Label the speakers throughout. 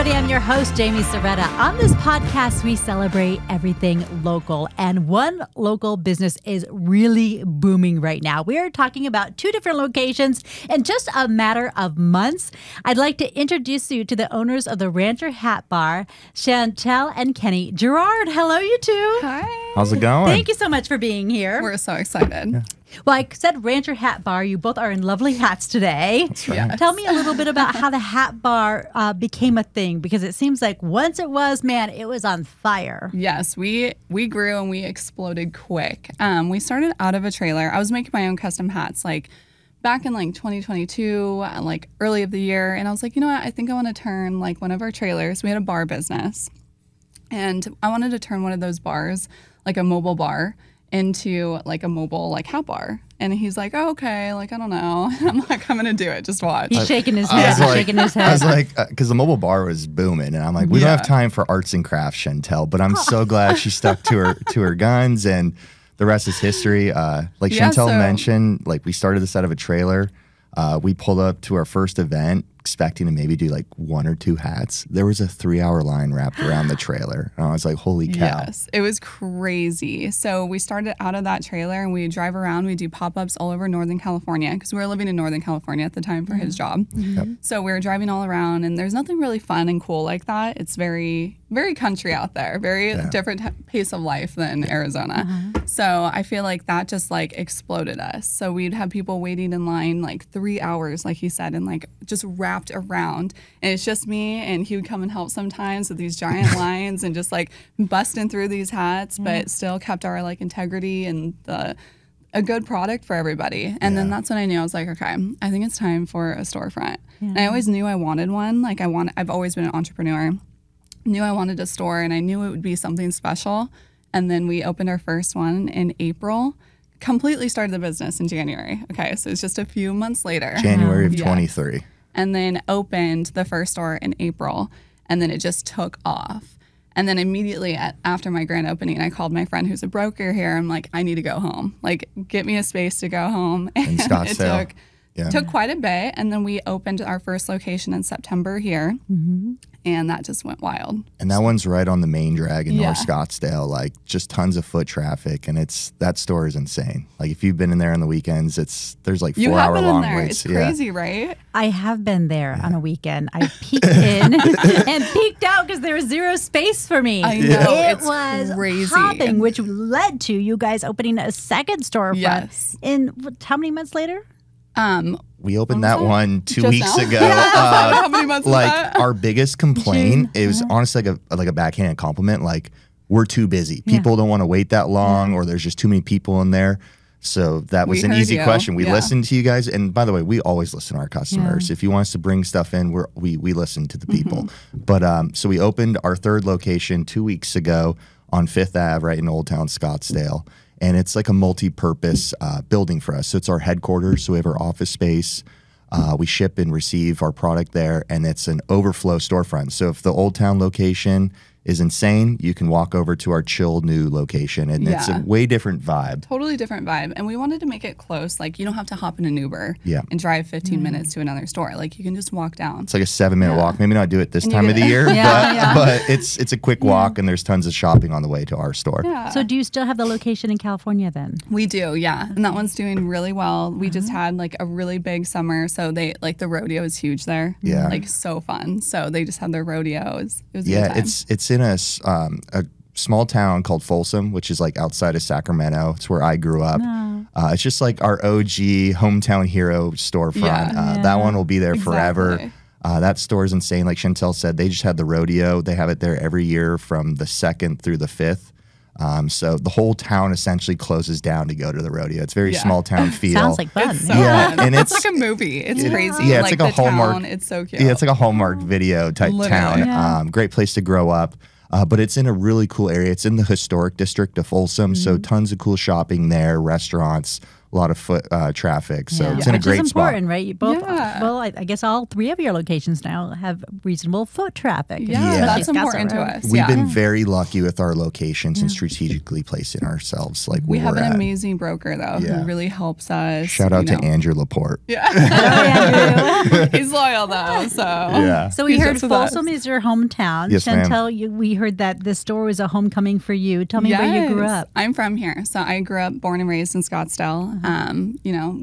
Speaker 1: everybody. I'm your host, Jaime Soretta. On this podcast, we celebrate everything local, and one local business is really booming right now. We are talking about two different locations in just a matter of months. I'd like to introduce you to the owners of the Rancher Hat Bar, Shantelle and Kenny Girard. Hello, you two.
Speaker 2: Hi.
Speaker 3: How's it going?
Speaker 1: Thank you so much for being here.
Speaker 2: We're so excited.
Speaker 3: Yeah.
Speaker 1: Well, I said Rancher Hat Bar. You both are in lovely hats today.
Speaker 3: That's right.
Speaker 2: Yes.
Speaker 1: Tell me a little bit about how the hat bar became a thing, because it seems like once it was, man, it was on fire.
Speaker 2: Yes, we grew and we exploded quick. We started out of a trailer. I was making my own custom hats back in 2022, early of the year. And I was like, you know what? I think I want to turn one of our trailers. We had a bar business. And I wanted to turn one of those bars, like a mobile bar, into a mobile hat bar. And he's like, oh, okay, I don't know. And I'm like, I'm going to do it. Just watch.
Speaker 1: He's shaking his head, shaking his head.
Speaker 3: I was like, because the mobile bar was booming, and I'm like, we don't have time for arts and crafts, Shantelle. But I'm so glad she stuck to her guns, and the rest is history. Shantelle mentioned, we started this out of a trailer. We pulled up to our first event expecting to maybe do one or two hats. There was a 3-hour line wrapped around the trailer. And I was like, holy cow.
Speaker 2: Yes, it was crazy. So we started out of that trailer and we drive around. We do pop-ups all over Northern California because we were living in Northern California at the time for his job.
Speaker 3: Yep.
Speaker 2: So we were driving all around, and there's nothing really fun and cool like that. It's very, very country out there, very different pace of life than Arizona. So I feel like that just exploded us. So we'd have people waiting in line 3 hours, like he said, and just wrapped around. And it's just me, and he would come and help sometimes with these giant lines and just busting through these hats, but still kept our integrity and a good product for everybody. And then that's when I knew. I was like, okay, I think it's time for a storefront. And I always knew I wanted one. I've always been an entrepreneur. Knew I wanted a store, and I knew it would be something special. And then we opened our first one in April. Completely started the business in January. Okay, so it's just a few months later.
Speaker 3: January of 23.
Speaker 2: And then opened the first store in April, and then it just took off. And then immediately after my grand opening, I called my friend who's a broker here. I'm like, I need to go home. Get me a space to go home.
Speaker 3: In Scottsdale.
Speaker 2: It took quite a bit. And then we opened our first location in September here. And that just went wild.
Speaker 3: And that one's right on the main drag in North Scottsdale. Just tons of foot traffic, and that store is insane. If you've been in there on the weekends, there's 4-hour long waits.
Speaker 2: It's crazy, right?
Speaker 1: I have been there on a weekend. I peeked in and peeked out because there was zero space for me.
Speaker 2: I know.
Speaker 1: It was
Speaker 2: crazy.
Speaker 1: hopping, which led to you guys opening a second storefront.
Speaker 2: Yes.
Speaker 1: In how many months later?
Speaker 3: We opened that one 2 weeks ago.
Speaker 2: How many months was that?
Speaker 3: Our biggest complaint, it was honestly like a backhanded compliment. We're too busy. People don't want to wait that long, or there's just too many people in there. So that was an easy question. We listened to you guys. And by the way, we always listen to our customers. If you want us to bring stuff in, we listen to the people. But so we opened our third location 2 weeks ago on 5th Ave, right in Old Town Scottsdale. And it's a multi-purpose building for us. So it's our headquarters. So we have our office space. We ship and receive our product there, and it's an overflow storefront. So if the Old Town location is insane, you can walk over to our chill new location, and it's a way different vibe.
Speaker 2: Totally different vibe. And we wanted to make it close. You don't have to hop in an Uber and drive 15 minutes to another store. You can just walk down.
Speaker 3: It's a 7-minute walk. Maybe not do it this time of the year, but it's a quick walk, and there's tons of shopping on the way to our store.
Speaker 2: Yeah.
Speaker 1: So do you still have the location in California then?
Speaker 2: We do, yeah. And that one's doing really well. We just had a really big summer. So they the rodeo is huge there.
Speaker 3: Yeah.
Speaker 2: So fun. So they just had their rodeo. It was a good time.
Speaker 3: It's in a small town called Folsom, which is outside of Sacramento. It's where I grew up. It's just our OG hometown hero storefront. That one will be there forever. That store is insane. Like Shantelle said, they just had the rodeo. They have it there every year from the 2nd through the 5th. So the whole town essentially closes down to go to the rodeo. It's very small town feel.
Speaker 1: Sounds like fun.
Speaker 2: It's so fun.
Speaker 3: And
Speaker 2: it's like a movie. It's crazy.
Speaker 3: Yeah, it's like a Hallmark.
Speaker 2: Town, it's so cute.
Speaker 3: Yeah, it's like a Hallmark video type town. Great place to grow up. But it's in a really cool area. It's in the historic district of Folsom, so tons of cool shopping there, restaurants, lot of foot traffic. So it's in a
Speaker 1: Which
Speaker 3: great
Speaker 1: is
Speaker 3: spot.
Speaker 1: important, right? You both,
Speaker 2: Yeah.
Speaker 1: well, I guess all 3 of your locations now have reasonable foot traffic.
Speaker 2: Yeah,
Speaker 3: Yeah.
Speaker 2: that's important to us.
Speaker 3: We've been very lucky with our locations and strategically placing ourselves. Like
Speaker 2: We
Speaker 3: where
Speaker 2: have
Speaker 3: we're
Speaker 2: an
Speaker 3: at.
Speaker 2: amazing broker though who really helps us.
Speaker 3: Shout out to Andrew Laporte.
Speaker 2: Yeah. He's loyal though. So
Speaker 1: So we
Speaker 2: He's
Speaker 1: heard
Speaker 2: just with us.
Speaker 1: Folsom is your hometown.
Speaker 3: Yes, ma'am.
Speaker 1: Chantel, we heard that this store was a homecoming for you. Tell me where you grew
Speaker 2: Yes.
Speaker 1: up.
Speaker 2: I'm from here. So I grew up, born and raised in Scottsdale.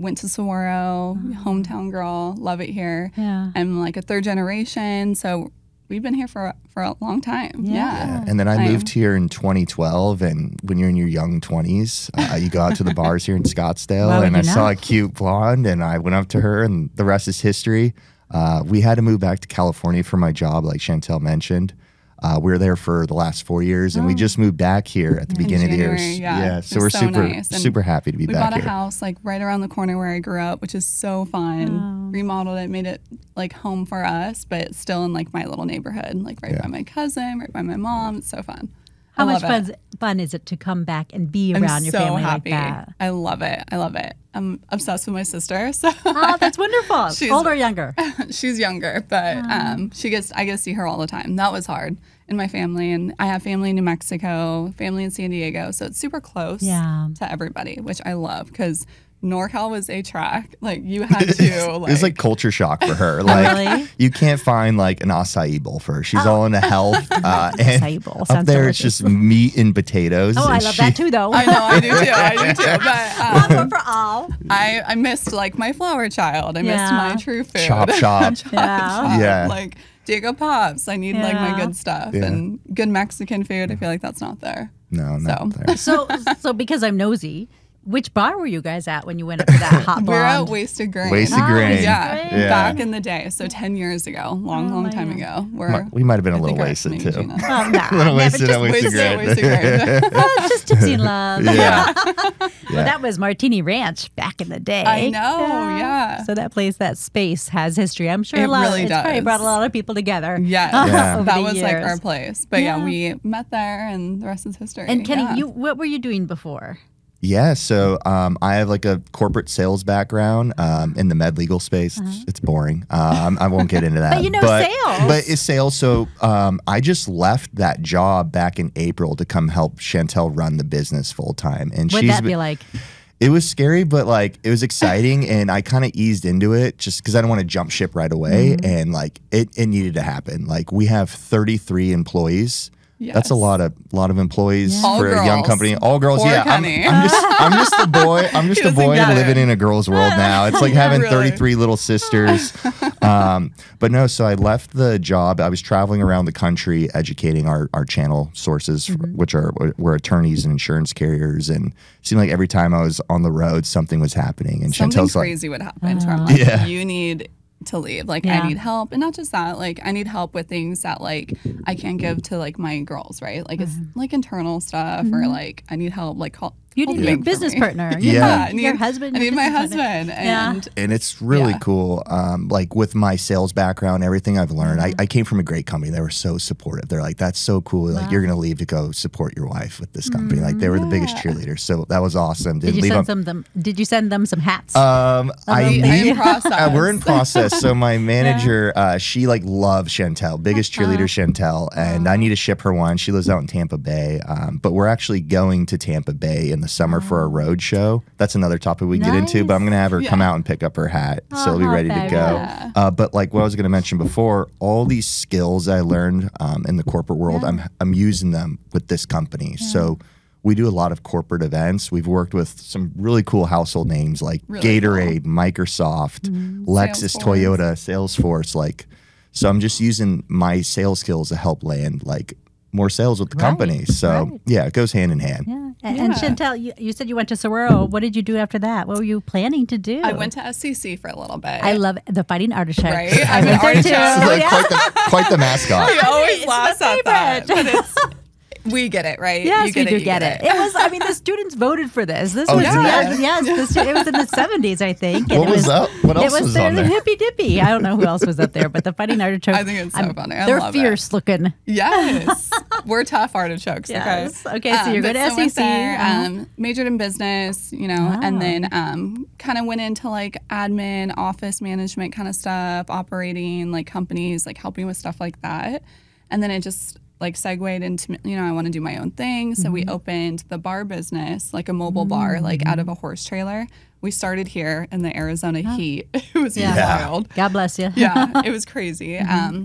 Speaker 2: Went to Saguaro, hometown girl, love it here.
Speaker 1: Yeah.
Speaker 2: I'm like a third generation. So we've been here for a long time. Yeah.
Speaker 3: And then I moved here in 2012. And when you're in your young 20s, you go out to the bars here in Scottsdale.
Speaker 1: Why would
Speaker 3: And
Speaker 1: you
Speaker 3: I saw
Speaker 1: not?
Speaker 3: a cute blonde, and I went up to her, and the rest is history. We had to move back to California for my job, like Shantelle mentioned. We were there for the last 4 years, and we just moved back here at the beginning of the year.
Speaker 2: January, yeah.
Speaker 3: So
Speaker 2: It
Speaker 3: we're
Speaker 2: was so nice. And
Speaker 3: super happy to be
Speaker 2: We
Speaker 3: back
Speaker 2: bought a
Speaker 3: here.
Speaker 2: house like right around the corner where I grew up, which is so fun. Remodeled it, made it like home for us, but still in like my little neighborhood, like right by my cousin, right by my mom. It's so fun.
Speaker 1: How
Speaker 2: I
Speaker 1: much
Speaker 2: love it.
Speaker 1: fun is it to come back and be
Speaker 2: I'm
Speaker 1: around your
Speaker 2: so
Speaker 1: family
Speaker 2: happy.
Speaker 1: like that?
Speaker 2: I love it. I love it. I'm obsessed with my sister. So
Speaker 1: Oh, that's wonderful.
Speaker 2: She's-
Speaker 1: Older or younger?
Speaker 2: she's younger, but I get to see her all the time. That was hard in my family, and I have family in New Mexico, family in San Diego, so it's super close
Speaker 1: Yeah.
Speaker 2: to everybody, which I love because NorCal was a track. Like you had to.
Speaker 3: It was like culture shock for her. Like
Speaker 1: Really?
Speaker 3: you can't find like an acai bowl for her. She's all into health. And
Speaker 1: Acai bowl
Speaker 3: up
Speaker 1: sounds
Speaker 3: there, it's
Speaker 1: delicious.
Speaker 3: just meat and potatoes.
Speaker 1: Oh, I
Speaker 3: and
Speaker 1: love that too, though.
Speaker 2: I know, I do too. I do too. But
Speaker 1: One for all.
Speaker 2: I missed like my flower child. I missed
Speaker 1: Yeah.
Speaker 2: my true food.
Speaker 3: Chop shop.
Speaker 1: Yeah.
Speaker 3: Yeah.
Speaker 2: Like Diego Pops. I need like my
Speaker 1: Yeah.
Speaker 2: good stuff
Speaker 3: Yeah.
Speaker 2: and good Mexican food. I feel like that's not there.
Speaker 3: No, not
Speaker 2: So-
Speaker 3: there.
Speaker 1: So because I'm nosy, which bar were you guys at when you went up to that hot
Speaker 2: We're at
Speaker 1: blonde?
Speaker 2: Wasted Grain.
Speaker 3: Wasted
Speaker 1: Oh,
Speaker 3: Grain.
Speaker 2: Yeah,
Speaker 1: Great.
Speaker 2: back in the day. So 10 years ago. Long time ago.
Speaker 3: We might have been a
Speaker 2: I
Speaker 3: little
Speaker 2: think we're
Speaker 3: wasted
Speaker 2: estimating
Speaker 3: too.
Speaker 2: Gina.
Speaker 1: Well, nah,
Speaker 3: A little
Speaker 1: never,
Speaker 3: wasted
Speaker 1: just
Speaker 3: at Wasted Grain.
Speaker 2: Wasted Grain.
Speaker 1: it's just tipsy in love.
Speaker 3: Yeah.
Speaker 1: Well, that was Martini Ranch back in the day.
Speaker 2: I know, yeah.
Speaker 1: So that place, that space has history. I'm sure
Speaker 2: It
Speaker 1: a lot
Speaker 2: really
Speaker 1: it's probably
Speaker 2: does.
Speaker 1: brought a lot of people together.
Speaker 2: Yes,
Speaker 3: Yeah.
Speaker 1: over
Speaker 2: that
Speaker 1: the
Speaker 2: was like
Speaker 1: years.
Speaker 2: our place. But yeah, we met there and the rest is history.
Speaker 1: And Kenny,
Speaker 2: yeah.
Speaker 1: what were you doing before?
Speaker 3: Yeah, so I have like a corporate sales background in the med legal space. It's boring. I won't get into that.
Speaker 1: But you know sales.
Speaker 3: But it's sales. So I just left that job back in April to come help Shantelle run the business full time. And
Speaker 1: What'd that be like?
Speaker 3: It was scary, but like it was exciting, and I kind of eased into it just because I don't want to jump ship right away. And like it needed to happen. Like we have 33 employees. That's a
Speaker 2: Yes.
Speaker 3: lot of employees
Speaker 2: All
Speaker 3: for a young
Speaker 2: girls.
Speaker 3: company. All girls,
Speaker 2: Poor
Speaker 3: yeah.
Speaker 2: Kenny.
Speaker 3: I'm just the boy. I'm just
Speaker 2: He
Speaker 3: a
Speaker 2: doesn't
Speaker 3: boy
Speaker 2: get it.
Speaker 3: living in a girl's world now. It's like having
Speaker 2: Really?
Speaker 3: 33 little sisters. But no, so I left the job. I was traveling around the country educating our channel sources, which were attorneys and insurance carriers, and it seemed like every time I was on the road, something was happening. And
Speaker 2: Something
Speaker 3: Chantel's like,
Speaker 2: crazy would happen to our life.
Speaker 3: Yeah.
Speaker 2: You need to leave. Like
Speaker 1: Yeah.
Speaker 2: I need help. And not just that, like I need help with things that like I can't give to like my girls, right? Like it's like internal stuff or like I need help like
Speaker 1: You need your
Speaker 2: cultivating for
Speaker 1: business
Speaker 2: me.
Speaker 1: partner.
Speaker 3: Yeah.
Speaker 2: I need
Speaker 1: Your husband.
Speaker 2: I
Speaker 1: your
Speaker 2: need my
Speaker 1: business partner.
Speaker 2: husband.
Speaker 1: Yeah.
Speaker 2: And
Speaker 3: and it's really
Speaker 2: Yeah.
Speaker 3: cool. Like with my sales background, everything I've learned, I came from a great company. They were so supportive. They're like, that's so cool. Like you're going to leave to go support your wife with this company. Like they were the biggest cheerleaders. So that was awesome.
Speaker 1: Did you send them some hats?
Speaker 3: I
Speaker 2: I'm
Speaker 3: need,
Speaker 2: in process.
Speaker 3: we're in process. So my manager, she like loves Shantelle, biggest cheerleader Shantelle, and I need to ship her one. She lives out in Tampa Bay, but we're actually going to Tampa Bay in the summer for a road show. That's another topic we can get into, but I'm gonna have her come out and pick up her hat, so it'll be
Speaker 1: how
Speaker 3: ready to
Speaker 1: fabulous.
Speaker 3: go. But like what I was gonna mention before, all these skills I learned in the corporate world, I'm using them with this company. So. We do a lot of corporate events. We've worked with some really cool household names like
Speaker 2: Really
Speaker 3: Gatorade, Microsoft, Lexus,
Speaker 2: Salesforce.
Speaker 3: Toyota, Salesforce. Like, so I'm just using my sales skills to help land like more sales with the company. So yeah, it goes hand in hand.
Speaker 1: Yeah. And Shantelle, you said you went to Saguaro. What did you do after that? What were you planning to do?
Speaker 2: I went to SCC for a little bit.
Speaker 1: I love the Fighting Artichoke.
Speaker 2: Right?
Speaker 1: I
Speaker 2: I'm an
Speaker 1: went there too.
Speaker 2: artichoke.
Speaker 3: Like, quite the mascot.
Speaker 2: He always
Speaker 1: It's
Speaker 2: laughs
Speaker 1: my
Speaker 2: at that.
Speaker 1: favorite.
Speaker 2: But it's We get it, right?
Speaker 1: Yes, we do get it. It was, I mean, the students voted for this. This was, it was in the 70s, I think.
Speaker 3: What was up? What else was on there?
Speaker 1: The Hippy Dippy. I don't know who else was up there, but the Fighting Artichokes.
Speaker 2: I think it's so funny.
Speaker 1: They're fierce looking.
Speaker 2: Yes. We're tough artichokes,
Speaker 1: yes. Okay, so you're good at SEC.
Speaker 2: There, majored in business, and then kind of went into like admin, office management kind of stuff, operating like companies, like helping with stuff like that. And then it just like segued into, I want to do my own thing. So we opened the bar business, like a mobile bar, like out of a horse trailer. We started here in the Arizona heat. It was wild.
Speaker 1: God bless you.
Speaker 2: Yeah, it was crazy.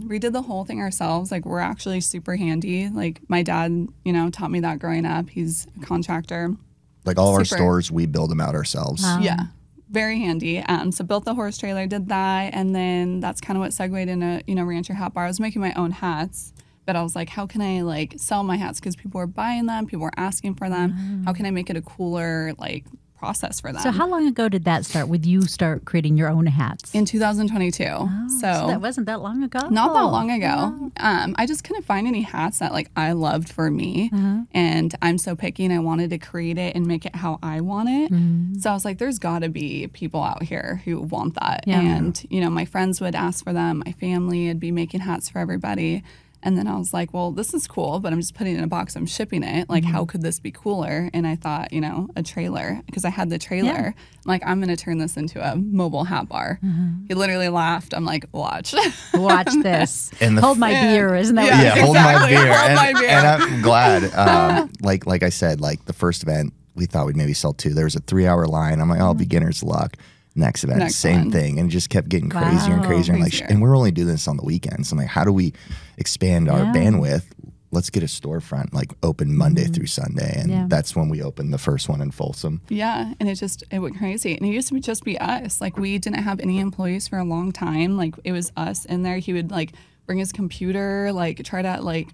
Speaker 2: We did the whole thing ourselves. Like, we're actually super handy. Like, my dad, taught me that growing up. He's a contractor.
Speaker 3: Like all our stores, we build them out ourselves.
Speaker 2: Yeah, very handy. So built the horse trailer, did that, and then that's kind of what segued into Rancher Hat Bar. I was making my own hats. But I was like, how can I like sell my hats? Because people were buying them, people were asking for them. How can I make it a cooler like process for them?
Speaker 1: So how long ago did that start? With you start creating your own hats?
Speaker 2: In 2022.
Speaker 1: So that wasn't that long ago.
Speaker 2: Not that long ago. I just couldn't find any hats that like I loved for me, and I'm so picky, and I wanted to create it and make it how I want it. So I was like, there's got to be people out here who want that, and my friends would ask for them. My family would be making hats for everybody. And then I was like, well, this is cool, but I'm just putting it in a box. I'm shipping it. Like, how could this be cooler? And I thought, a trailer, because I had the trailer. I'm like, I'm going to turn this into a mobile hat bar. He literally laughed. I'm like, watch.
Speaker 1: Watch this.
Speaker 3: And
Speaker 1: hold my beer, isn't that what
Speaker 3: exactly. Hold my beer.
Speaker 2: Hold my beer.
Speaker 3: And I'm glad. Like I said, like the first event, we thought we'd maybe sell 2. There was a 3-hour line. I'm like, oh, beginner's luck. Next event, same thing, and it just kept getting crazier and crazier. And we're only doing this on the weekends. I'm like, how do we expand our bandwidth? Let's get a storefront like open Monday through Sunday, and that's when we opened the first one in Folsom.
Speaker 2: Yeah, and it went crazy. And it used to just be us. Like, we didn't have any employees for a long time. Like, it was us in there. He would like bring his computer, like try to like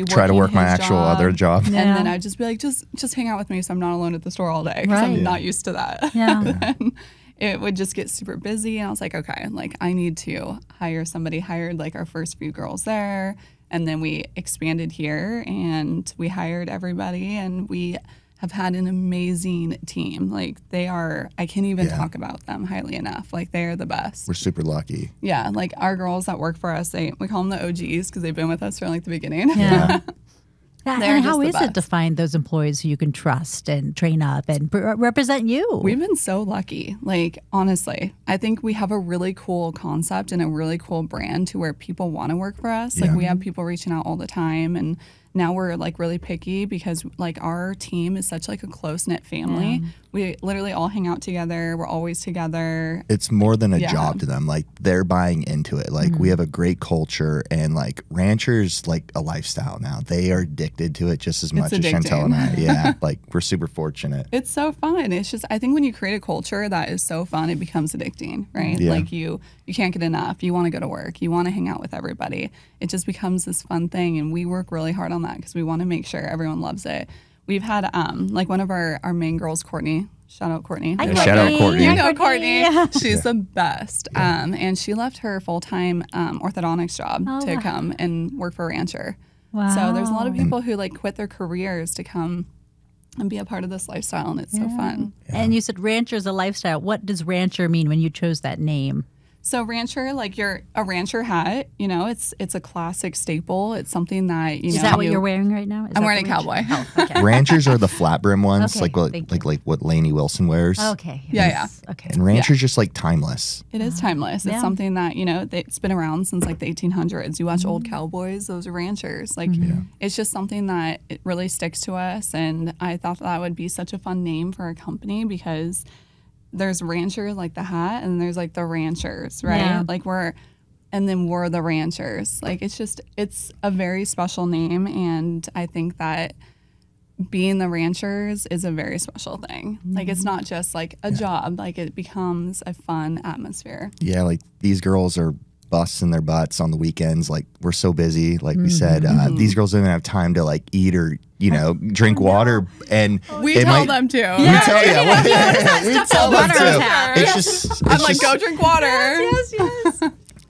Speaker 3: try to work my actual other job,
Speaker 2: and then I'd just be like, just hang out with me, so I'm not alone at the store all day, because I'm not used to that. It would just get super busy, and I was like, okay, like I need to hire somebody. Hired like our first few girls there, and then we expanded here, and we hired everybody, and we have had an amazing team. Like, they are, I can't even talk about them highly enough. Like, they are the best.
Speaker 3: We're super lucky.
Speaker 2: Yeah, like our girls that work for us, we call them the OGs because they've been with us from like the beginning.
Speaker 1: And how is it to find those employees who you can trust and train up and represent you?
Speaker 2: We've been so lucky. Like, honestly, I think we have a really cool concept and a really cool brand to where people want to work for us. Like, we have people reaching out all the time, and now we're like really picky because like our team is such like a close-knit family. We literally all hang out together. We're always together.
Speaker 3: It's more than a job to them. Like, they're buying into it. Like, we have a great culture, and like ranchers like a lifestyle now. They are addicted to it just as much as Shantelle and I. Yeah, like we're super fortunate.
Speaker 2: It's so fun. It's just, I think when you create a culture that is so fun, it becomes addicting, right? Like you can't get enough. You want to go to work. You want to hang out with everybody. It just becomes this fun thing, and we work really hard on that because we want to make sure everyone loves it. We've had like one of our main girls, Courtney. Shout out Courtney.
Speaker 3: Shout out Courtney.
Speaker 2: You know Courtney. She's the best. And she left her full-time orthodontics job to come and work for Rancher.
Speaker 1: Wow.
Speaker 2: So there's a lot of people who like quit their careers to come and be a part of this lifestyle, and it's so fun.
Speaker 1: And you said Rancher is a lifestyle. What does Rancher mean when you chose that name?
Speaker 2: So Rancher, like a Rancher hat, it's a classic staple. It's something that,
Speaker 1: Is that what you're wearing right now?
Speaker 2: I'm wearing a cowboy.
Speaker 1: Oh, okay.
Speaker 3: Ranchers are the flat brim ones,
Speaker 1: Okay,
Speaker 3: like what Lainey Wilson wears.
Speaker 1: Okay.
Speaker 2: Yeah.
Speaker 1: Okay.
Speaker 3: And Rancher's just like timeless.
Speaker 2: It is timeless. It's something that, it's been around since like the 1800s. You watch old cowboys, those are ranchers. Like, it's just something that it really sticks to us. And I thought that would be such a fun name for a company because there's Rancher, like the hat, and there's like the ranchers, right?
Speaker 1: Yeah.
Speaker 2: Like we're the ranchers. Like, it's a very special name. And I think that being the ranchers is a very special thing. Like, it's not just like a job, like it becomes a fun atmosphere.
Speaker 3: Yeah, like these girls are busting their butts on the weekends. Like, we're so busy. Like we said, these girls don't have time to like eat or drink water, and
Speaker 2: we tell them to.
Speaker 3: We tell them to.
Speaker 2: I'm like, go drink water.
Speaker 1: Yes.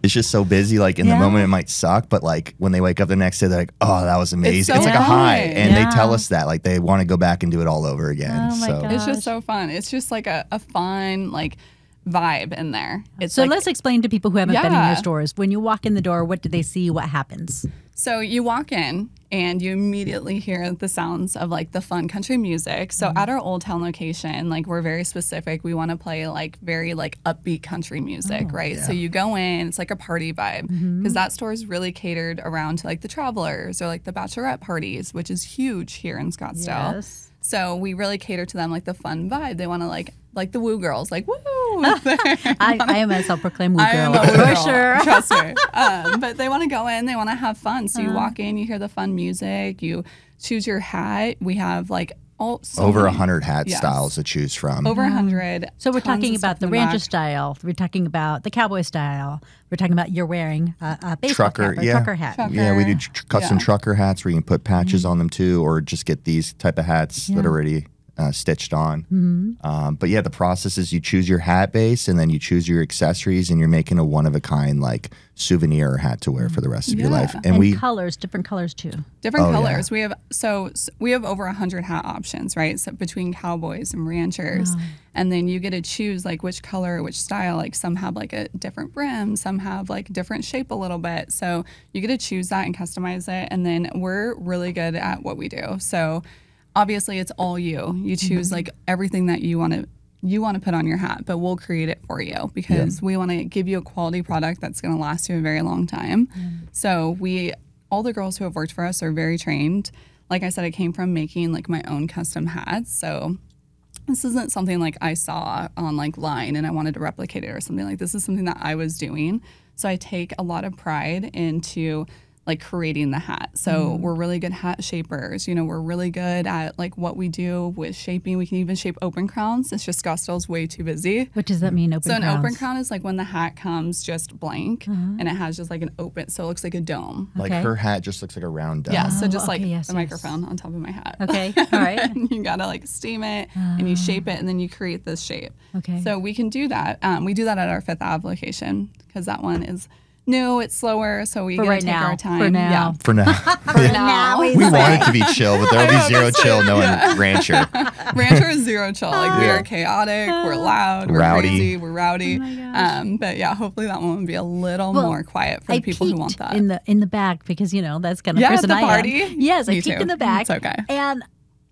Speaker 3: it's just so busy. Like in the moment, it might suck, but like when they wake up the next day, they're like, "Oh, that was amazing!" It's like a high, and they tell us that like they want to go back and do it all over again.
Speaker 1: Oh my gosh.
Speaker 2: It's just so fun. It's just like a fun like vibe in there. It's
Speaker 1: so
Speaker 2: like,
Speaker 1: let's explain to people who haven't been in your stores. When you walk in the door, what do they see? What happens?
Speaker 2: So you walk in and you immediately hear the sounds of like the fun country music. So at our Old Town location, like we're very specific. We want to play like very like upbeat country music, right? Yeah. So you go in, it's like a party vibe because that store is really catered around to like the travelers or like the bachelorette parties, which is huge here in Scottsdale. Yes. So we really cater to them like the fun vibe. They want to like the woo girls, like woo.
Speaker 1: I am a self-proclaimed woo girl,
Speaker 2: for sure. Trust me. But they want to go in, they want to have fun. So you walk in, you hear the fun music, you choose your hat. We have like
Speaker 3: over 100 hat styles to choose from.
Speaker 2: Over 100.
Speaker 1: So we're talking about the rancher style. We're talking about the cowboy style. We're talking about you're wearing a baseball cap or trucker hat.
Speaker 3: Yeah, we do custom trucker hats where you can put patches on them too, or just get these type of hats that are already stitched on. But yeah, the process is you choose your hat base and then you choose your accessories and you're making a one-of-a-kind like souvenir hat to wear for the rest of your life.
Speaker 1: And we colors, different colors too.
Speaker 2: Different colors. We have we have over 100 hat options, right? So between cowboys and ranchers. And then you get to choose like which color, which style. Like some have like a different brim, some have like different shape a little bit. So you get to choose that and customize it. And then we're really good at what we do. So obviously it's all you. You choose like everything that you want to put on your hat, but we'll create it for you because we want to give you a quality product that's going to last you a very long time. So all the girls who have worked for us are very trained. Like I said, I came from making like my own custom hats. So this isn't something like I saw on like line and I wanted to replicate it or something. Like this is something that I was doing. So I take a lot of pride into like creating the hat. So we're really good hat shapers. You know, we're really good at like what we do with shaping. We can even shape open crowns. It's just Scottsdale's way too busy.
Speaker 1: What does that mean, open crowns?
Speaker 2: So an open crown is like when the hat comes just blank and it has just like an open, so it looks like a dome.
Speaker 3: Like her hat just looks like a round dome.
Speaker 2: Yeah, so just like a microphone on top of my hat.
Speaker 1: Okay, all right.
Speaker 2: You gotta like steam it and you shape it and then you create this shape.
Speaker 1: Okay.
Speaker 2: So we can do that. We do that at our 5th Ave location because that one is new, it's slower, so we gotta take our time.
Speaker 1: For now.
Speaker 3: For now. We want it to be chill, but there'll be zero chill knowing Rancher.
Speaker 2: Rancher is zero chill. Like we are chaotic, we're loud, we're
Speaker 3: rowdy.
Speaker 2: Crazy, we're rowdy. But yeah, hopefully that one will be a little more quiet for the people who want that.
Speaker 1: In the back because that's kind of person I am.
Speaker 2: At the party?
Speaker 1: Yes, I peeked in the back.
Speaker 2: It's okay.
Speaker 1: And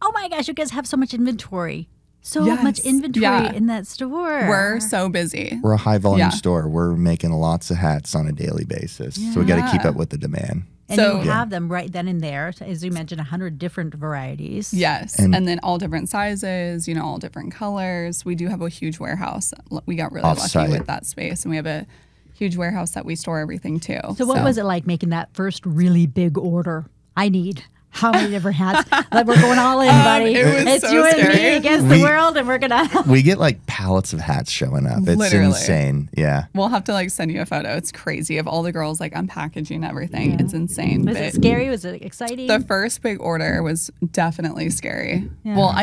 Speaker 1: oh my gosh, you guys have so much inventory. So much inventory in that store.
Speaker 2: We're so busy.
Speaker 3: We're a high volume store. We're making lots of hats on a daily basis. So we got to keep up with the demand.
Speaker 1: And you have them right then and there, as you mentioned, 100 different varieties.
Speaker 2: Yes, and then all different sizes, all different colors. We do have a huge warehouse. We got really lucky with that space, and we have a huge warehouse that we store everything to.
Speaker 1: So what was it like making that first really big order? I need how many different hats? Like we're going all in, buddy. It's so you
Speaker 2: scary.
Speaker 1: And me against the world, and we're gonna.
Speaker 3: We get like pallets of hats showing up. It's
Speaker 2: Literally
Speaker 3: insane. Yeah.
Speaker 2: We'll have to like send you a photo. It's crazy of all the girls like unpackaging everything. It's insane.
Speaker 1: Was it scary? Was it exciting?
Speaker 2: The first big order was definitely scary. Yeah. Well,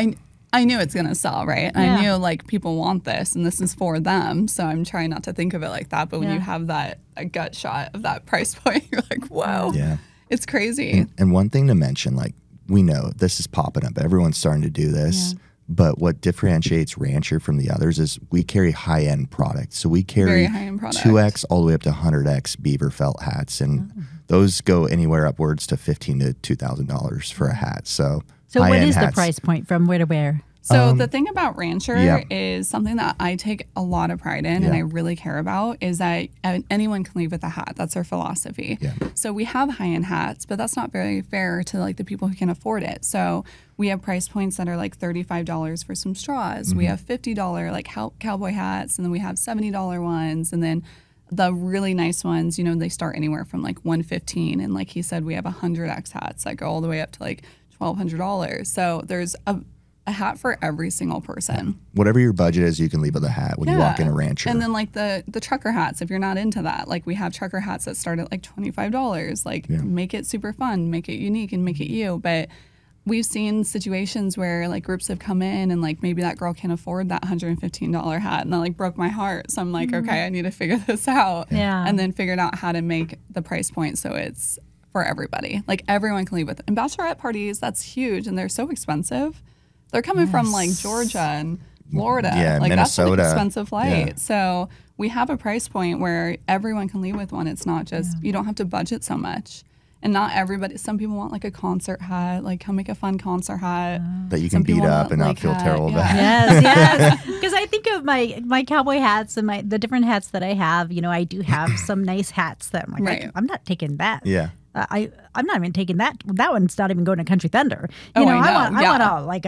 Speaker 2: I knew it's gonna sell, right? Yeah. I knew like people want this, and this is for them. So I'm trying not to think of it like that. But when you have a gut shot of that price point, you're like, whoa.
Speaker 3: Yeah.
Speaker 2: It's crazy.
Speaker 3: And one thing to mention, like we know this is popping up. Everyone's starting to do this. Yeah. But what differentiates Rancher from the others is we carry high-end products. So we carry 2X all the way up to 100X beaver felt hats. And those go anywhere upwards to $1,500 to $2,000 for a hat. So
Speaker 1: what is the price point from where to where?
Speaker 2: So the thing about Rancher is something that I take a lot of pride in and I really care about is that anyone can leave with a hat. That's our philosophy. Yeah. So we have high-end hats, but that's not very fair to like the people who can afford it. So we have price points that are like $35 for some straws. We have $50 like cowboy hats, and then we have $70 ones, and then the really nice ones, they start anywhere from like $115, and like he said, we have 100X hats that go all the way up to like $1,200. So there's a hat for every single person.
Speaker 3: Whatever your budget is, you can leave with a hat when you walk in a Rancher.
Speaker 2: And then like the trucker hats, if you're not into that, like we have trucker hats that start at like $25. Like make it super fun, make it unique, and make it you. But we've seen situations where like groups have come in and like maybe that girl can't afford that $115 hat, and that like broke my heart. So I'm like, okay, I need to figure this out.
Speaker 1: Yeah.
Speaker 2: And then figured out how to make the price point so it's for everybody. Like everyone can leave with it. And bachelorette parties, that's huge, and they're so expensive. They're coming from like Georgia and Florida. Like
Speaker 3: Minnesota.
Speaker 2: That's an expensive flight. So we have a price point where everyone can leave with one. It's not just, you don't have to budget so much. And not everybody, some people want like a concert hat, like come make a fun concert hat.
Speaker 3: That you can beat up and not feel terrible about.
Speaker 1: Yes. Because I think of my cowboy hats and the different hats that I have. You know, I do have some nice hats that I'm like, I'm not taking that.
Speaker 3: Yeah.
Speaker 1: I'm not even taking that. That one's not even going to Country Thunder.
Speaker 2: I
Speaker 1: want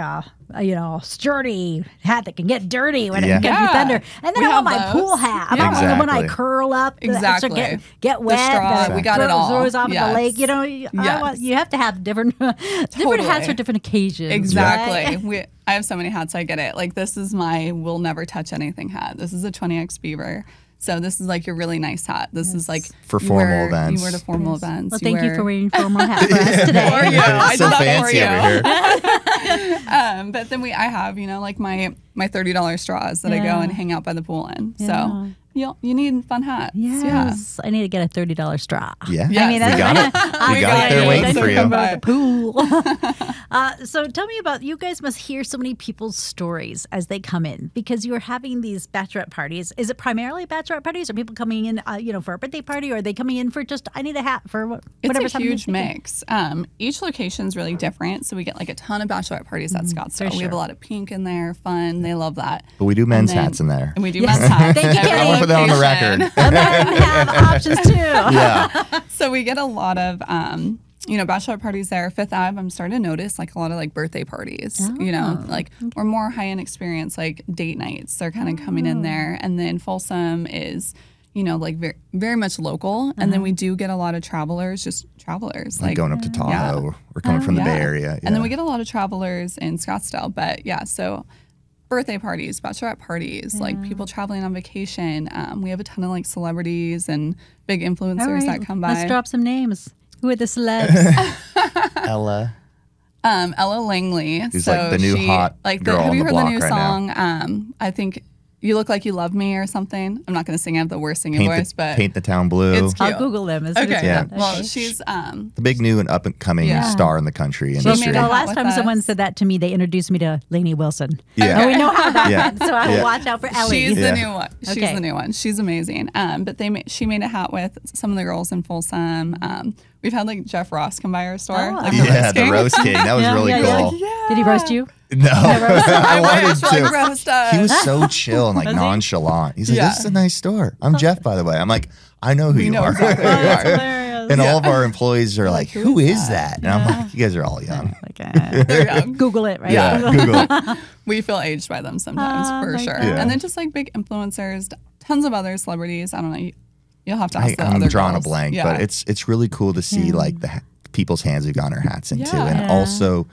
Speaker 1: a sturdy hat that can get dirty when it Country Thunder. And then I want my pool hat. I want the one I curl up.
Speaker 2: Exactly.
Speaker 1: Get wet.
Speaker 2: Straw, we got it all.
Speaker 1: Throws off in the lake. You know, you have to have different hats for different occasions.
Speaker 2: Exactly.
Speaker 1: Right?
Speaker 2: I have so many hats. I get it. Like this is my will never touch anything hat. This is a 20X Beaver. So this is like your really nice hat. This is like
Speaker 3: for formal events.
Speaker 2: You wear to formal events.
Speaker 1: Well, thank you for wearing formal hat for us today.
Speaker 2: For you. I
Speaker 3: so
Speaker 2: did
Speaker 3: fancy
Speaker 2: that for you.
Speaker 3: over here.
Speaker 2: But then I have, like my $30 straws that I go and hang out by the pool in. So you need fun hats.
Speaker 1: Yes. I need to get a $30 straw.
Speaker 3: Yeah.
Speaker 2: Yes.
Speaker 1: I mean,
Speaker 3: we got it there waiting for you.
Speaker 1: The pool. So tell me about, you guys must hear so many people's stories as they come in, because you're having these bachelorette parties. Is it primarily bachelorette parties? Are people coming in, for a birthday party, or are they coming in for just, I need a hat for whatever?
Speaker 2: It's a huge mix. Each location is really different. So we get like a ton of bachelorette parties at Scottsdale. We have a lot of pink in there, fun. They love that.
Speaker 3: But we do men's hats in there.
Speaker 2: And we do men's hats.
Speaker 1: Thank you, Kenny.
Speaker 3: I'll put that on the record.
Speaker 1: And then have options too.
Speaker 3: Yeah.
Speaker 2: So we get a lot of, bachelorette parties there. Fifth Ave, I'm starting to notice like a lot of like birthday parties, or more high-end experience, like date nights. They're kind of coming in there. And then Folsom is, like very, very much local. And then we do get a lot of travelers,
Speaker 3: like going up to Tahoe or coming from the Bay Area. Yeah.
Speaker 2: And then we get a lot of travelers in Scottsdale. But so birthday parties, bachelorette parties, like people traveling on vacation. We have a ton of like celebrities and big influencers that come by.
Speaker 1: Let's drop some names. Who are the celebs?
Speaker 3: Ella.
Speaker 2: Ella Langley.
Speaker 3: Who's like the new hot girl
Speaker 2: have
Speaker 3: on
Speaker 2: you
Speaker 3: the
Speaker 2: heard
Speaker 3: block
Speaker 2: the new
Speaker 3: right
Speaker 2: song?
Speaker 3: now.
Speaker 2: I think You Look Like You Love Me or something. I'm not going to sing. I have the worst singing voice, but
Speaker 3: Paint the Town Blue.
Speaker 2: It's cute.
Speaker 1: I'll Google them.
Speaker 2: Okay.
Speaker 3: Yeah.
Speaker 2: Well, she's
Speaker 3: the big new and up and coming star in the country industry.
Speaker 1: The last time someone said that to me, they introduced me to Lainey Wilson.
Speaker 3: Yeah.
Speaker 1: And we know how that went, so I will watch out for Ellie.
Speaker 2: She's the new one. She's the new one. She's amazing. But she made a hat with some of the girls in Folsom. We've had like Jeff Ross come by our store.
Speaker 3: The Roast King. That was really cool.
Speaker 1: Yeah. Did he roast you?
Speaker 3: No, I wanted to.
Speaker 2: Roast us.
Speaker 3: He was so chill and like nonchalant. He's like, "This is a nice store. I'm Jeff, by the way." I'm like, "I know who you are."
Speaker 2: Exactly who you
Speaker 1: That's
Speaker 2: are.
Speaker 1: hilarious.
Speaker 3: And all of our employees are like, "Who is that?" And I'm like, "You guys are all young."
Speaker 2: They're young.
Speaker 1: Google it, right?
Speaker 3: Yeah, Google it.
Speaker 2: We feel aged by them sometimes, for sure.
Speaker 1: God.
Speaker 3: Yeah.
Speaker 2: And then just like big influencers, tons of other celebrities. I don't know. You'll have to ask the
Speaker 3: I'm
Speaker 2: other
Speaker 3: drawing
Speaker 2: girls.
Speaker 3: a blank, but it's really cool to see like the people's hands we've gotten our hats into, and also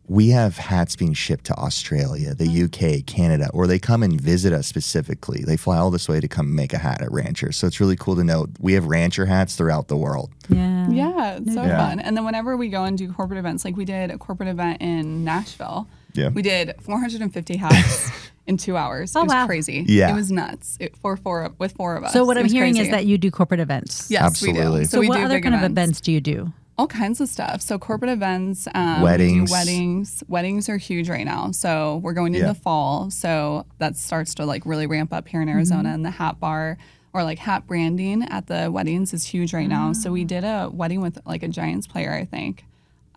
Speaker 3: we have hats being shipped to Australia, the UK, Canada, or they come and visit us specifically. They fly all this way to come make a hat at Rancher. So it's really cool to know we have Rancher hats throughout the world.
Speaker 2: Yeah, it's so fun. And then whenever we go and do corporate events, like we did a corporate event in Nashville.
Speaker 3: Yeah.
Speaker 2: We did 450 hats in 2 hours. It was crazy.
Speaker 3: Yeah.
Speaker 2: It was nuts with four of us.
Speaker 1: So what
Speaker 2: It
Speaker 1: I'm
Speaker 2: was
Speaker 1: hearing
Speaker 2: crazy.
Speaker 1: is that you do corporate events.
Speaker 2: Yes,
Speaker 3: Absolutely.
Speaker 2: we do.
Speaker 1: So
Speaker 2: we
Speaker 1: what
Speaker 2: do
Speaker 1: other
Speaker 2: big
Speaker 1: kind of events do you do?
Speaker 2: All kinds of stuff. So corporate events,
Speaker 3: Weddings.
Speaker 2: we do weddings. Weddings are huge right now. So we're going into fall. So that starts to like really ramp up here in Arizona. And the hat bar or like hat branding at the weddings is huge right now. So we did a wedding with like a Giants player, I think.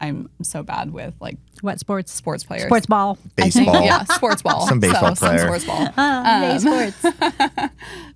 Speaker 2: I'm so bad with like
Speaker 1: What sports?
Speaker 2: sports players.
Speaker 1: Sports ball.
Speaker 3: Baseball.
Speaker 2: Yeah, sports ball.
Speaker 3: Some baseball
Speaker 2: Some
Speaker 3: player.
Speaker 2: sports ball.
Speaker 1: Yay, sports.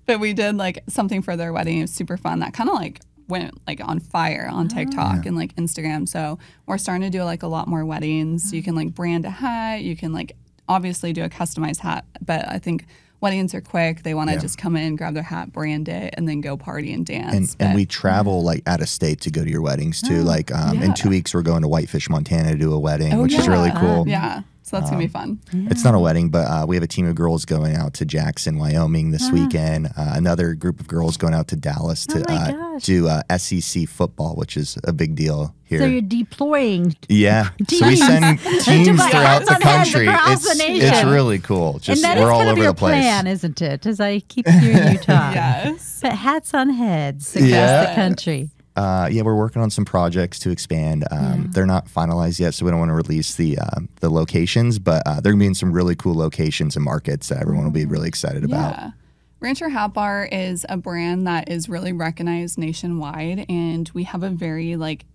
Speaker 2: But we did like something for their wedding. It was super fun. That kind of like went like on fire on TikTok and like Instagram. So we're starting to do like a lot more weddings. You can like brand a hat. You can like obviously do a customized hat. But I think weddings are quick. They want to just come in, grab their hat, brand it, and then go party and dance.
Speaker 3: And we travel like out of state to go to your weddings too. Like in 2 weeks, we're going to Whitefish, Montana to do a wedding, which is really cool.
Speaker 2: Yeah. So that's going to be fun.
Speaker 1: Yeah.
Speaker 3: It's not a wedding, but we have a team of girls going out to Jackson, Wyoming this weekend. Another group of girls going out to Dallas to do SEC football, which is a big deal here.
Speaker 1: So you're deploying.
Speaker 3: Yeah.
Speaker 1: Teams.
Speaker 3: So we send teams throughout the country. It's really cool. Just
Speaker 1: and that
Speaker 3: we're
Speaker 1: is
Speaker 3: all
Speaker 1: kind of
Speaker 3: over
Speaker 1: your
Speaker 3: the place.
Speaker 1: plan, isn't it? As I keep hearing you talk.
Speaker 2: Yes.
Speaker 1: But hats on heads across the country.
Speaker 3: Yeah, we're working on some projects to expand. They're not finalized yet, so we don't want to release the locations, but they're going to be in some really cool locations and markets that everyone will be really excited about.
Speaker 2: Rancher Hat Bar is a brand that is really recognized nationwide, and we have a very like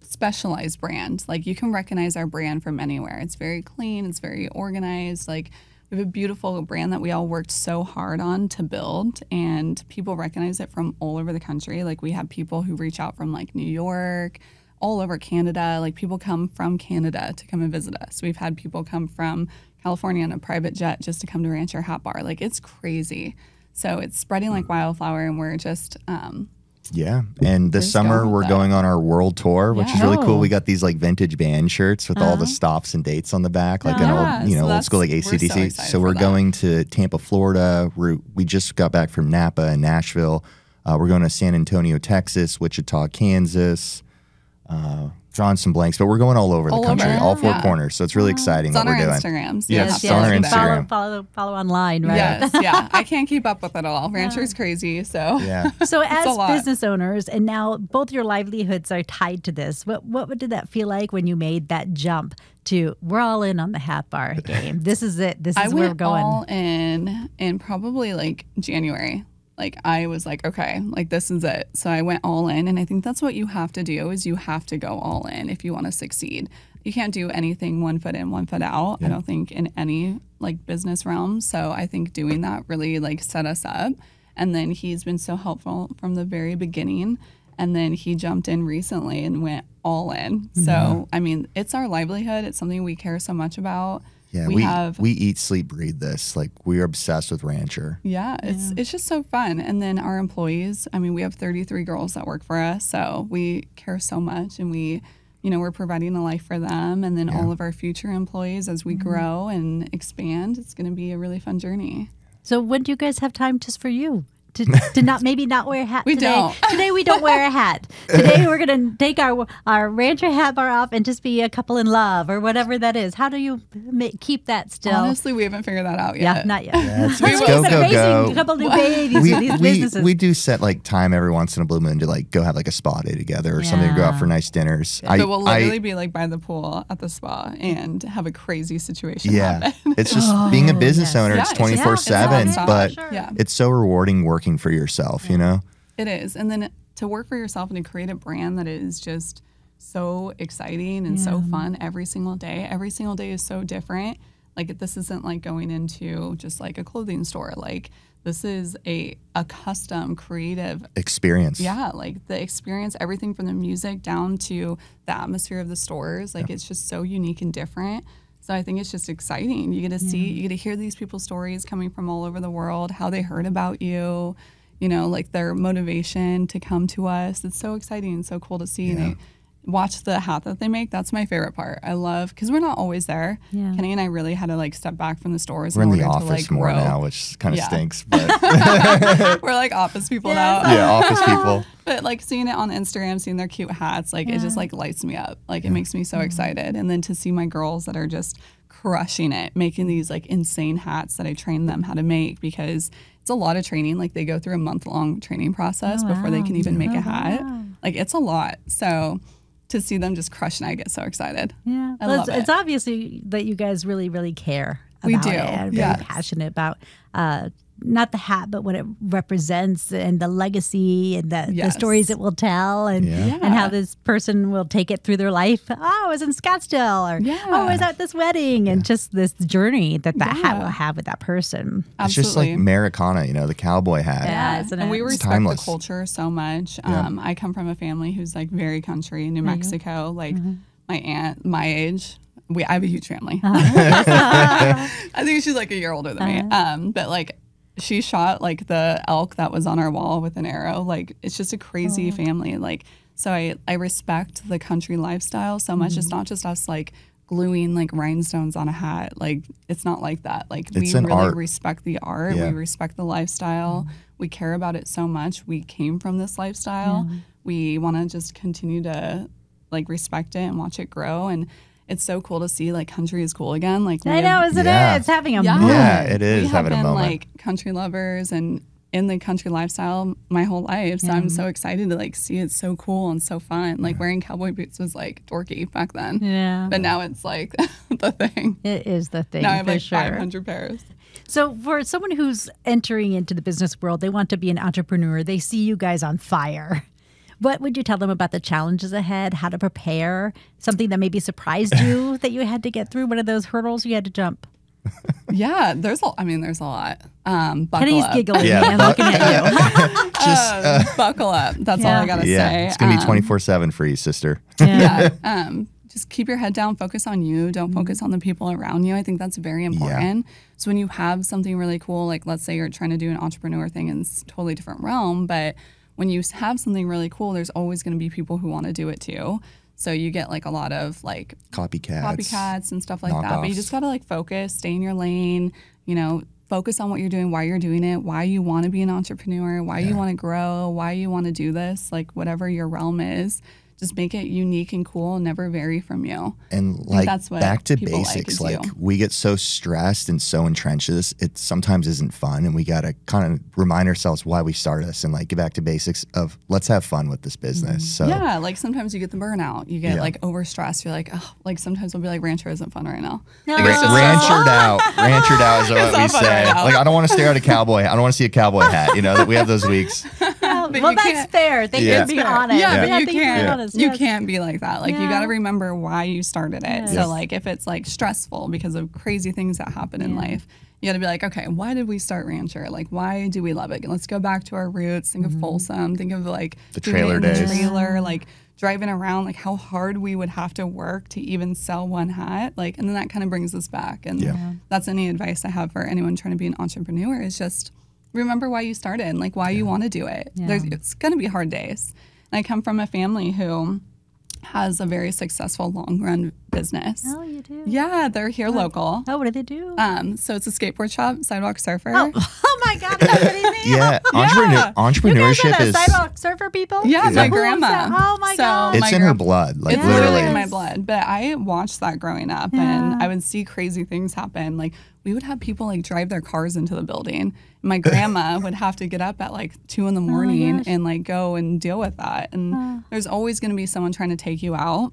Speaker 2: specialized brand. Like you can recognize our brand from anywhere. It's very clean. It's very organized. Like we have a beautiful brand that we all worked so hard on to build, and people recognize it from all over the country. Like we have people who reach out from like New York, all over Canada. Like people come from Canada to come and visit us. We've had people come from California on a private jet just to come to Rancher Hat Bar. Like it's crazy. So it's spreading like wildflower, and we're just
Speaker 3: yeah, and this summer we're going on our world tour, which is really cool. We got these like vintage band shirts with all the stops and dates on the back, like an old, old school like AC/DC. So we're going to Tampa, Florida. We just got back from Napa and Nashville. We're going to San Antonio, Texas, Wichita, Kansas. Drawing some blanks, but we're going all over the country, all four corners. So it's really exciting what we're doing.
Speaker 2: Instagrams.
Speaker 3: Yes, it's on our Instagram.
Speaker 1: Follow online, right?
Speaker 2: Yes, yeah. I can't keep up with it all. Rancher's crazy, so
Speaker 1: So as business owners, and now both your livelihoods are tied to this. What did that feel like when you made that jump to we're all in on the Hat Bar game? This is it. This is where we're going.
Speaker 2: I went all in probably like January. Like I was like, okay, like this is it. So I went all in, and I think that's what you have to do is you have to go all in if you want to succeed. You can't do anything 1 foot in, 1 foot out. I don't think in any like business realm. So I think doing that really like set us up. And then he's been so helpful from the very beginning. And then he jumped in recently and went all in. So I mean, it's our livelihood. It's something we care so much about.
Speaker 3: Yeah, we eat, sleep, breathe this. Like we're obsessed with Rancher.
Speaker 2: Yeah, it's just so fun. And then our employees, I mean, we have 33 girls that work for us, so we care so much, and we're providing a life for them. And then all of our future employees, as we grow and expand, it's going to be a really fun journey.
Speaker 1: So when do you guys have time just for you? To not wear a hat
Speaker 2: we
Speaker 1: today.
Speaker 2: Don't.
Speaker 1: Today we don't wear a hat. Today we're going to take our Rancher Hat Bar off and just be a couple in love or whatever that is. How do you keep that still?
Speaker 2: Honestly, we haven't figured that out yet.
Speaker 1: Yeah, not yet.
Speaker 3: Yeah, it's
Speaker 1: go. A couple new babies with these businesses.
Speaker 3: We do set like time every once in a blue moon to like go have like a spa day together or something, to go out for nice dinners.
Speaker 2: But we'll literally be like by the pool at the spa and have a crazy situation happen.
Speaker 3: It's just being a business owner. It's 24/7, but it's so rewarding working for yourself.
Speaker 2: It is. And then to work for yourself and to create a brand that is just so exciting and so fun every single day. Every single day is so different. Like this isn't like going into just like a clothing store. Like this is a custom creative
Speaker 3: experience.
Speaker 2: Yeah, like the experience, everything from the music down to the atmosphere of the stores. Like it's just so unique and different. So I think it's just exciting. You get to see, you get to hear these people's stories coming from all over the world, how they heard about you. Like their motivation to come to us. It's so exciting and so cool to see. And watch the hat that they make. That's my favorite part. I love, because we're not always there. Yeah. Kenny and I really had to like step back from the stores.
Speaker 3: We're in the
Speaker 2: office
Speaker 3: to, like, more now, which kind of stinks. But
Speaker 2: we're like office people now.
Speaker 3: Yeah, office people.
Speaker 2: But like seeing it on Instagram, seeing their cute hats, like it just like lights me up. Like it makes me so excited. And then to see my girls that are just crushing it, making these like insane hats that I train them how to make, because it's a lot of training. Like they go through a month-long training process before they can even make a hat. Like it's a lot. So to see them just crushing, I get so excited.
Speaker 1: Yeah,
Speaker 2: I love it.
Speaker 1: It's obviously that you guys really, really care about it. And very passionate about not the hat, but what it represents and the legacy and the stories it will tell and how this person will take it through their life. Oh, I was in Scottsdale, or oh, I was at this wedding, and just this journey that hat will have with that person.
Speaker 2: Absolutely.
Speaker 3: It's just like Americana, the cowboy hat.
Speaker 1: Yeah,
Speaker 2: and we respect the culture so much. I come from a family who's like very country in New Mexico. Like my aunt, my age, I have a huge family. I think she's like a year older than me. But like, she shot like the elk that was on our wall with an arrow. Like it's just a crazy family. Like, so I respect the country lifestyle so much. It's not just us like gluing like rhinestones on a hat. Like it's not like that. Like we
Speaker 3: It's an
Speaker 2: really
Speaker 3: art.
Speaker 2: respect the art.
Speaker 3: Yeah.
Speaker 2: We respect the lifestyle. We care about it so much. We came from this lifestyle. We want to just continue to like respect it and watch it grow. And it's so cool to see like country is cool again. Like
Speaker 1: I know, isn't
Speaker 3: Yeah.
Speaker 1: it? It's having a
Speaker 2: Yeah.
Speaker 1: moment.
Speaker 3: Yeah, it is
Speaker 2: we have
Speaker 3: having a
Speaker 2: been
Speaker 3: moment.
Speaker 2: like country lovers and in the country lifestyle my whole life. So I'm so excited to like see it so cool and so fun. Like wearing cowboy boots was like dorky back then.
Speaker 1: Yeah.
Speaker 2: But now it's like the thing.
Speaker 1: It is the thing.
Speaker 2: Now I have
Speaker 1: for
Speaker 2: like
Speaker 1: sure.
Speaker 2: 500 pairs.
Speaker 1: So for someone who's entering into the business world, they want to be an entrepreneur. They see you guys on fire. What would you tell them about the challenges ahead, how to prepare, something that maybe surprised you that you had to get through? One of those hurdles you had to jump?
Speaker 2: Yeah, there's a lot. Buckle
Speaker 1: Kenny's
Speaker 2: up.
Speaker 1: giggling
Speaker 3: Yeah,
Speaker 1: and looking at you.
Speaker 3: Just
Speaker 2: Buckle up. That's all I gotta
Speaker 3: yeah,
Speaker 2: say.
Speaker 3: it's gonna be 24/7 for you, sister.
Speaker 2: Yeah. Just keep your head down, focus on you. Don't focus on the people around you. I think that's very important. So when you have something really cool, like let's say you're trying to do an entrepreneur thing in a totally different realm, but when you have something really cool, there's always going to be people who want to do it too. So you get like a lot of like copycats and stuff like that. But you just got to like focus, stay in your lane, you know, focus on what you're doing, why you're doing it, why you want to be an entrepreneur, why you want to grow, why you want to do this, like whatever your realm is. Just make it unique and cool and never vary from you.
Speaker 3: And like
Speaker 2: that's what
Speaker 3: back to
Speaker 2: people
Speaker 3: basics,
Speaker 2: like,
Speaker 3: like
Speaker 2: is you.
Speaker 3: we get so stressed and so entrenched in this, it sometimes isn't fun. And we got to kind of remind ourselves why we started this and like get back to basics of let's have fun with this business. So
Speaker 2: Yeah, like sometimes you get the burnout. You get like overstressed. You're like, oh, like sometimes we'll be like, rancher isn't fun right now.
Speaker 1: No.
Speaker 2: Like, it's just
Speaker 3: ranchered out is what we
Speaker 2: not fun
Speaker 3: say.
Speaker 2: right now.
Speaker 3: Like I don't want to stare at a cowboy. I don't want to see a cowboy hat. You know that we have those weeks.
Speaker 1: Well,
Speaker 2: you
Speaker 1: that's
Speaker 2: can't-
Speaker 1: fair. Thank you
Speaker 3: Yeah.
Speaker 1: for being honest.
Speaker 2: Yeah, but
Speaker 1: thank
Speaker 2: you
Speaker 1: you for being
Speaker 2: can't.
Speaker 1: honest.
Speaker 2: You
Speaker 1: Yes.
Speaker 2: can't be like that. Like you
Speaker 1: Yeah.
Speaker 2: got to remember why you started it.
Speaker 1: Yes.
Speaker 2: So like if it's like stressful because of crazy things that happen in life, you got to be like, okay, why did we start Rancher? Like why do we love it? Let's go back to our roots. Think of Folsom. Think of like
Speaker 3: The
Speaker 2: doing it
Speaker 3: trailer
Speaker 2: in the
Speaker 3: days.
Speaker 2: trailer, like driving around, like how hard we would have to work to even sell one hat. Like and then that kind of brings us back. And that's any advice I have for anyone trying to be an entrepreneur is just remember why you started and like why you want to do it. It's going to be hard days. And I come from a family who has a very successful long run business.
Speaker 1: Oh, you do?
Speaker 2: Yeah, they're here local.
Speaker 1: Oh, what do they do?
Speaker 2: So it's a skateboard shop, Sidewalk Surfer.
Speaker 1: Oh my God, that's amazing.
Speaker 3: Yeah,
Speaker 1: You guys
Speaker 3: entrepreneurship
Speaker 1: are
Speaker 3: is
Speaker 1: sidewalk surfer people?
Speaker 2: Yeah,
Speaker 1: Is
Speaker 2: my
Speaker 1: that who owns
Speaker 2: grandma.
Speaker 1: that? Oh my
Speaker 2: So-
Speaker 1: God.
Speaker 3: it's
Speaker 2: my
Speaker 3: in her
Speaker 2: grand-
Speaker 3: blood. Like
Speaker 2: It's literally
Speaker 3: literally.
Speaker 2: in my blood. But I watched that growing up and I would see crazy things happen. Like we would have people like drive their cars into the building. My grandma would have to get up at like 2 in the morning
Speaker 1: gosh.
Speaker 2: and like go and deal with that. And there's always going to be someone trying to take you out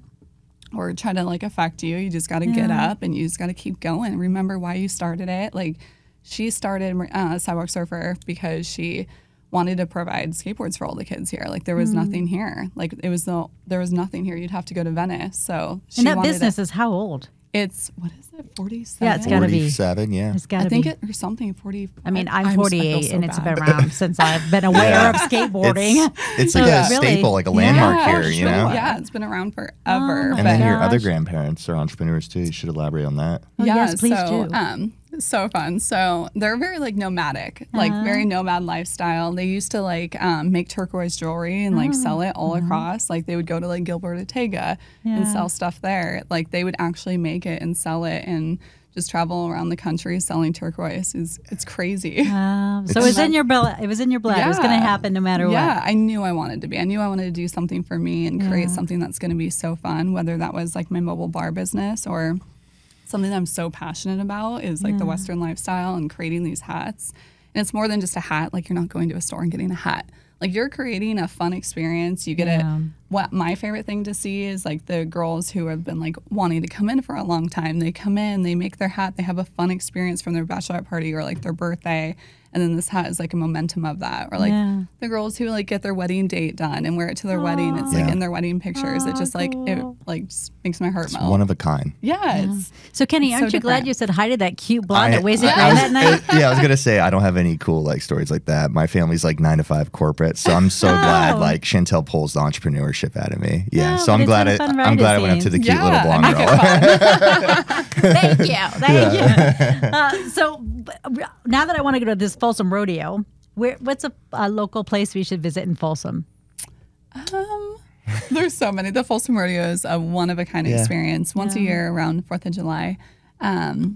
Speaker 2: or try to like affect you. You just got to get up and you just got to keep going. Remember why you started it. Like she started Sidewalk Surfer because she wanted to provide skateboards for all the kids here. Like there was nothing here. Like there was nothing here. You'd have to go to Venice. So she
Speaker 1: And that
Speaker 2: wanted
Speaker 1: business
Speaker 2: it.
Speaker 1: is how old?
Speaker 2: It's what is it? 47.
Speaker 1: Yeah, it's gotta be.
Speaker 3: 47, yeah.
Speaker 1: It's got to
Speaker 2: I think
Speaker 1: be.
Speaker 2: it or something 40.
Speaker 1: I mean,
Speaker 2: I
Speaker 1: I'm
Speaker 2: feel
Speaker 1: 48
Speaker 2: so
Speaker 1: and it's
Speaker 2: bad.
Speaker 1: been around since I've been aware of skateboarding.
Speaker 3: It's like
Speaker 1: Yeah.
Speaker 3: a
Speaker 1: Really?
Speaker 3: staple, like a landmark
Speaker 2: Yeah,
Speaker 3: here, you know?
Speaker 2: Yeah, it's been around forever.
Speaker 1: Oh,
Speaker 3: And then your
Speaker 1: gosh.
Speaker 3: other grandparents are entrepreneurs too. You should elaborate on that.
Speaker 1: Oh,
Speaker 2: yeah,
Speaker 1: yes, please
Speaker 2: so,
Speaker 1: do.
Speaker 2: So fun. So they're very like nomadic, like very nomad lifestyle. They used to like make turquoise jewelry and like sell it all across. Like they would go to like Gilbert Ortega and sell stuff there. Like they would actually make it and sell it and just travel around the country selling turquoise. It's crazy.
Speaker 1: So it was in your blood. It was in your blood. It was going to
Speaker 2: Yeah.
Speaker 1: happen no matter
Speaker 2: Yeah,
Speaker 1: what.
Speaker 2: I knew I wanted to be. I knew I wanted to do something for me and create something that's going to be so fun, whether that was like my mobile bar business or something that I'm so passionate about is like the Western lifestyle and creating these hats. And it's more than just a hat. Like you're not going to a store and getting a hat. Like you're creating a fun experience. You get it. What my favorite thing to see is like the girls who have been like wanting to come in for a long time. They come in, they make their hat, they have a fun experience from their bachelorette party or like their birthday. And then this hat is like a momentum of that. Or like the girls who like get their wedding date done and wear it to their wedding. It's like
Speaker 3: Yeah.
Speaker 2: in their wedding pictures. It just like it like just makes my heart
Speaker 3: It's
Speaker 2: melt.
Speaker 3: one of a kind.
Speaker 2: Yeah, it's
Speaker 1: So, Kenny, aren't
Speaker 2: so
Speaker 1: you glad
Speaker 2: different.
Speaker 1: you said hi to that cute blonde that weighs it
Speaker 3: I
Speaker 1: down
Speaker 3: was-
Speaker 1: that night?
Speaker 3: yeah, I was gonna say I don't have any cool like stories like that. My family's like 9 to 5 corporate, so I'm so glad like Shantelle pulls the entrepreneurshop out of me. Yeah,
Speaker 1: No,
Speaker 3: so
Speaker 1: but
Speaker 3: I'm
Speaker 1: it's
Speaker 3: glad
Speaker 1: been a fun ride
Speaker 3: I'm
Speaker 1: to
Speaker 3: glad I went up
Speaker 1: see.
Speaker 3: to the cute
Speaker 2: Yeah,
Speaker 3: little blonde
Speaker 2: make it
Speaker 3: girl.
Speaker 1: Thank you. Thank you. So now that I want to go to this Folsom Rodeo, what's a local place we should visit in Folsom?
Speaker 2: There's so many. The Folsom Rodeo is a one-of-a-kind experience once a year around 4th of July.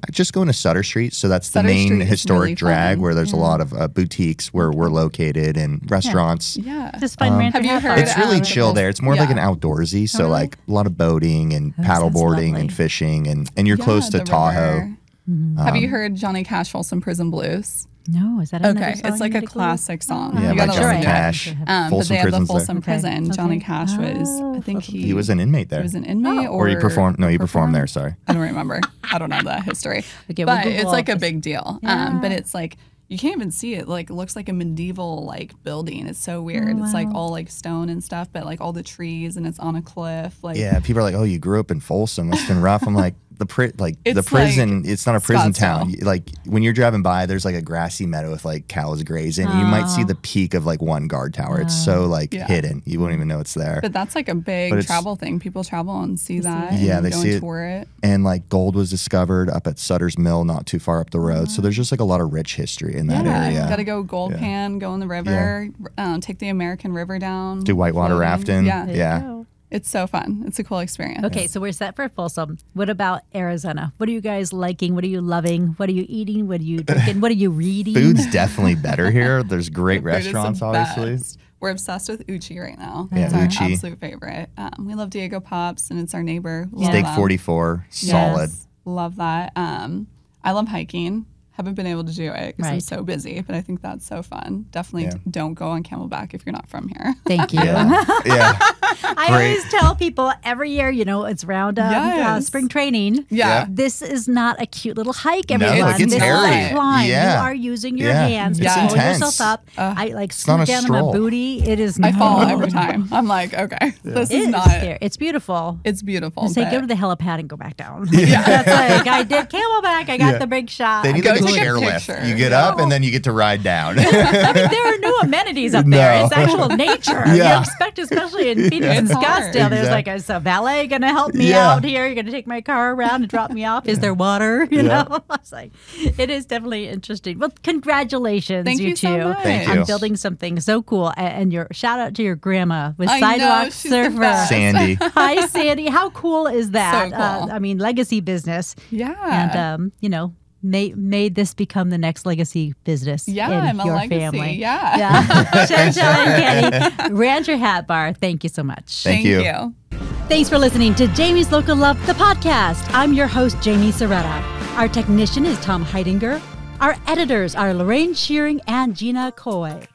Speaker 3: Just going to Sutter Street. So that's the main historic really drag where there's a lot of boutiques where we're located and restaurants.
Speaker 1: Just fun
Speaker 2: have you heard?
Speaker 3: It's really chill there. It's more like an outdoorsy. So like a lot of boating and paddleboarding and fishing and you're close to Tahoe.
Speaker 2: Have you heard Johnny Cash Folsom Prison Blues?
Speaker 1: No, is that another song?
Speaker 2: It's like a classic song.
Speaker 3: Yeah, by Johnny Cash.
Speaker 2: But they have the Folsom Prison. Johnny Cash was, I think
Speaker 3: he was an inmate there.
Speaker 2: He was an inmate,
Speaker 3: or he performed. No, he performed there. Sorry,
Speaker 2: I don't remember. I don't know that history. But it's like a big deal. But it's like you can't even see it. Like it looks like a medieval like building. It's so weird. It's like all like stone and stuff, but like all the trees and it's on a cliff. Like
Speaker 3: people are like, oh, you grew up in Folsom. It's been rough. I'm like. The prison, it's not a prison town. Like when you're driving by, there's like a grassy meadow with like cows grazing. You might see the peak of like one guard tower. It's so like hidden. You won't even know it's there.
Speaker 2: But that's like a big travel thing. People travel and see that.
Speaker 3: Yeah,
Speaker 2: and
Speaker 3: they see
Speaker 2: tour it.
Speaker 3: And like gold was discovered up at Sutter's Mill, not too far up the road. So there's just like a lot of rich history in that area.
Speaker 2: Got to go gold pan, go in the river, take the American River down.
Speaker 3: Do whitewater rafting.
Speaker 2: Yeah. It's so fun. It's a cool experience.
Speaker 1: Okay, so we're set for Folsom. What about Arizona? What are you guys liking? What are you loving? What are you eating? What are you drinking? What are you reading?
Speaker 3: Food's definitely better here. There's great restaurants, obviously.
Speaker 2: We're obsessed with Uchi right now.
Speaker 3: Yeah,
Speaker 2: it's our
Speaker 3: Uchi.
Speaker 2: absolute favorite. We love Diego Pops, and it's our neighbor.
Speaker 3: Steak 44, solid.
Speaker 2: Yes, love that. I love hiking. Haven't been able to do it because I'm so busy, but I think that's so fun. Definitely don't go on Camelback if you're not from here.
Speaker 1: Thank you. I always tell people every year, it's round spring training. This is not a cute little hike, everyone.
Speaker 3: No,
Speaker 1: this is
Speaker 3: hairy.
Speaker 1: a climb. You are using your hands to pull yourself up. I like scoot down on my booty. It is
Speaker 2: I fall every time. I'm like, okay, this is not.
Speaker 1: It's beautiful.
Speaker 2: It's beautiful.
Speaker 1: Say, go to the helipad and go back down. That's like, I did Camelback. I got the big shot.
Speaker 3: They need like a chairlift. You get up and then you get to ride down.
Speaker 1: I mean, there are no amenities up there. It's actual nature. You expect, especially in Phoenix and Scottsdale, there's like a valet going to help me out here. You're going to take my car around and drop me off. Is there water? You know, I was like, it is definitely interesting. Well, congratulations,
Speaker 2: Thank you
Speaker 1: two,
Speaker 2: so much.
Speaker 3: Thank you.
Speaker 1: on building something so cool. And your shout out to your grandma with Sidewalk Surfer,
Speaker 3: Sandy.
Speaker 1: Hi, Sandy. How cool is that?
Speaker 2: So cool.
Speaker 1: I mean, legacy business.
Speaker 2: Yeah.
Speaker 1: And made this become the next legacy business in your family. Shantelle and Kenny, Rancher Hat Bar, thank you so much.
Speaker 3: Thank you.
Speaker 1: Thanks for listening to Jamie's Local Love, the podcast. I'm your host, Jamie Soretta. Our technician is Tom Heidinger. Our editors are Lorraine Shearing and Gina Coy.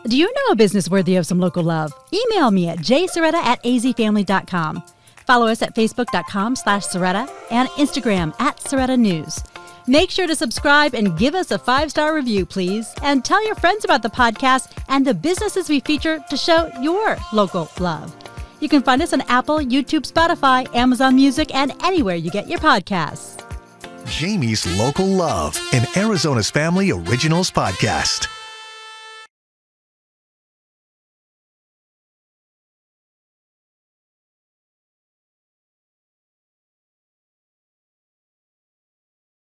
Speaker 1: Do you know a business worthy of some local love? Email me at jsoretta@azfamily.com. Follow us at facebook.com/Soretta and Instagram @SorettaNews. Make sure to subscribe and give us a 5-star review, please. And tell your friends about the podcast and the businesses we feature to show your local love. You can find us on Apple, YouTube, Spotify, Amazon Music, and anywhere you get your podcasts.
Speaker 4: Jamie's Local Love, an Arizona's Family Originals podcast.